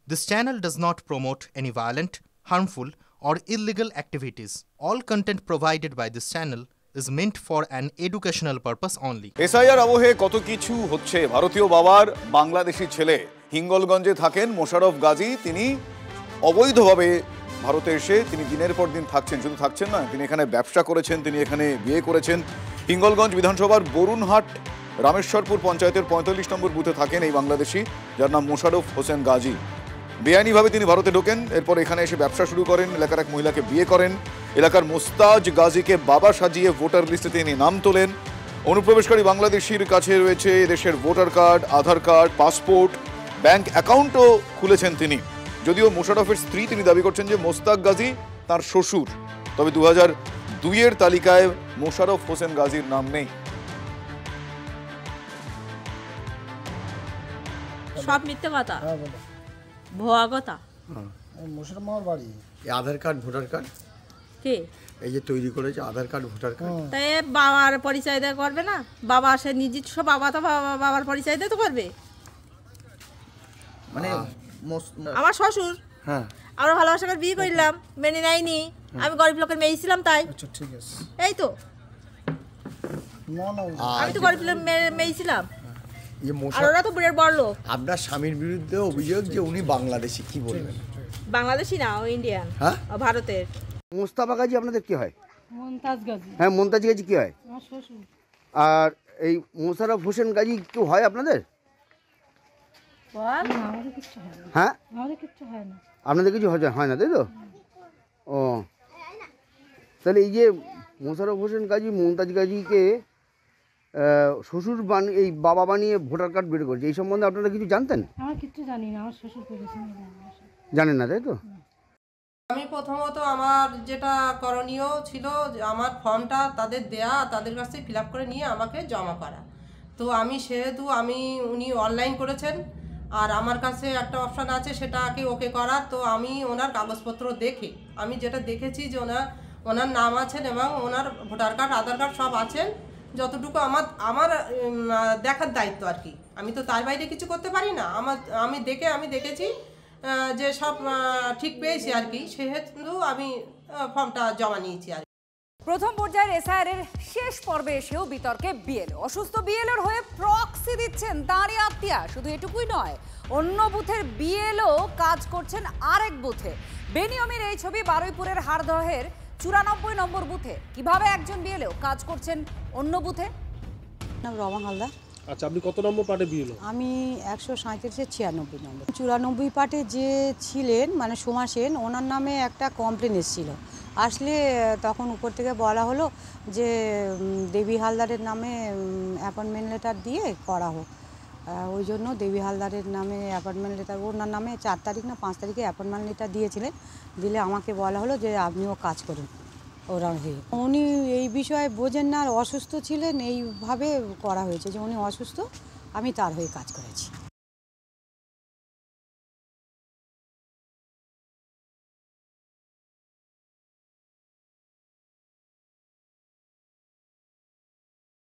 This channel does not promote any violent, harmful, or illegal activities. All content provided by this channel is meant for an educational purpose only. SIR আবহে কত কিছু হচ্ছে। ভারতীয় বাবার বাংলাদেশি ছেলে হিঙ্গলগঞ্জে থাকেন মোশাররফ গাজী। তিনি অবৈধভাবে ভারতে এসে তিনি দিনের পর দিন থাকছেন, শুধু থাকছেন না, তিনি এখানে ব্যবসা করেছেন, তিনি এখানে বিয়ে করেছেন। হিঙ্গলগঞ্জ বিধানসভার বরুণহাট রামেশ্বরপুর পঞ্চায়েতের ৪৫ নম্বর বুথে থাকেন এই বাংলাদেশি, যার নাম মোশাররফ হোসেন গাজী। বেআইনিভাবে তিনি ভারতে ঢোকেন, এরপর এখানে এসে ব্যবসা শুরু করেন, এলাকার এক মহিলাকে বিয়ে করেন, এলাকার মোস্তাজ গাজীকে বাবা সাজিয়ে ভোটার লিস্টে তিনি নাম তোলেন। অনুপ্রবেশকারী বাংলাদেশির কাছে রয়েছে দেশের ভোটার কার্ড, আধার কার্ড, পাসপোর্ট, ব্যাংক অ্যাকাউন্টও খুলেছেন তিনি। যদিও মোশাররফের স্ত্রী তিনি দাবি করছেন যে মোস্তাক গাজী তার শ্বশুর, তবে ২০০২-এর তালিকায় মোশাররফ হোসেন গাজীর নাম নেই। সব মিথ্যে কথা, ভুয়া কথা। মোশাররফ মামার বাড়ি আধার কার্ড, ভোটার কার্ড কে এই যে তৈরি করেছে আধার কার্ড, ভোটার কার্ড, তাই বাবার পরিচয় দিয়ে করবে না? বাবা সে নিজস্ব বাবা, তো বাবার পরিচয় দিয়ে তো করবে। মানে আমার শ্বশুর, হ্যাঁ, আমরা ভালোবাসা করে বিয়ে করলাম, মেনে নেয়নি। আমি গরিব লোকের মেয়ে ছিলাম, তাই আচ্ছা ঠিক আছে। এই তো না না আমি তো গরিব লোকের মেয়ে ছিলাম, এই আর ওরা তো বুড়ের বড় লোক। আপনার স্বামীর বিরুদ্ধে অভিযোগ যে উনি বাংলাদেশি, কি বলবেন? বাংলাদেশি না, ও ইন্ডিয়ান, হ্যাঁ ভারতের। মোস্তাফা গাজী আপনাদের কি হয়? মমতাজ গাজী। হ্যাঁ, মমতাজ গাজী কি হয়? আমার শ্বশুর। আর এই মোশাররফ হোসেন গাজী কেউ হয় আপনাদের? আমাদের কিচ্ছু হয় না। হ্যাঁ, আমাদের কিচ্ছু হয় না। আপনাদের কিছু হয় না, তাই তো? ও, তাহলে এই যে মোশাররফ হোসেন গাজী মমতাজ গাজীকে শ্বশুর এই বাবা বানিয়ে ভোটার কার্ড বের করেছে, এই সম্বন্ধে আপনারা কিছু জানতেন? আমার কিচ্ছু জানি না, আমার শ্বশুর করেছে। জানেন না, তাই তো? আমি প্রথমত আমার যেটা করণীয় ছিল যে আমার ফর্মটা তাদের দেয়া, তাদের কাছে ফিল আপ করে নিয়ে আমাকে জমা করা। তো আমি সেহেতু উনি অনলাইন করেছেন, আর আমার কাছে একটা অপশান আছে সেটাকে ওকে করার। তো আমি ওনার কাগজপত্র দেখে আমি যেটা দেখেছি যে ওনার নাম আছেন এবং ওনার ভোটার কার্ড, আধার কার্ড সব আছেন। যতটুকু আমার দেখার দায়িত্ব আর কি, আমি তো তার বাইরে কিছু করতে পারি না। আমি দেখেছি যে সব ঠিক পেয়েছি আর কি, সেহেতু আমি ফর্মটা জমা নিয়েছি আর। প্রথম পর্যায়ের এসআইআর এর শেষ পর্বে এসেও বিতর্কে বিএলও। অসুস্থ বিএলওর হয়ে প্রক্সি দিচ্ছেন দাঁড়িয়ে আত্মীয়া। শুধু এটুকুই নয়, অন্য বুথের বিএলও কাজ করছেন আরেক বুথে। বেনিয়মের এই ছবি বারুইপুরের হারদহের ৯৪ নম্বর বুথে। কিভাবে একজন বিএলও কাজ করছেন অন্য বুথে? নাম রমা হালদার। আচ্ছা, আপনি কত নম্বর পার্টে বিএলও? আমি ১৩৭-৯৬ নম্বর। ৯৪ পার্টে যে ছিলেন মানে সোমা সেন, ওনার নামে একটা কমপ্লেন এসেছিল। আসলে তখন উপর থেকে বলা হলো যে দেবী হালদারের নামে অ্যাপয়েন্টমেন্ট লেটার দিয়ে করা হোক। ওই জন্য দেবী হালদারের নামে অ্যাপয়েন্টমেন্ট লেটার, ওনার নামে ৪ তারিখ না ৫ তারিখে অ্যাপয়েন্টমেন্ট লেটার দিয়েছিলেন। দিলে আমাকে বলা হলো যে আপনিও কাজ করুন ওরা হয়ে। উনি এই বিষয়ে বোঝেন না, আর অসুস্থ ছিলেন, এইভাবে করা হয়েছে যে উনি অসুস্থ, আমি তার হয়ে কাজ করেছি।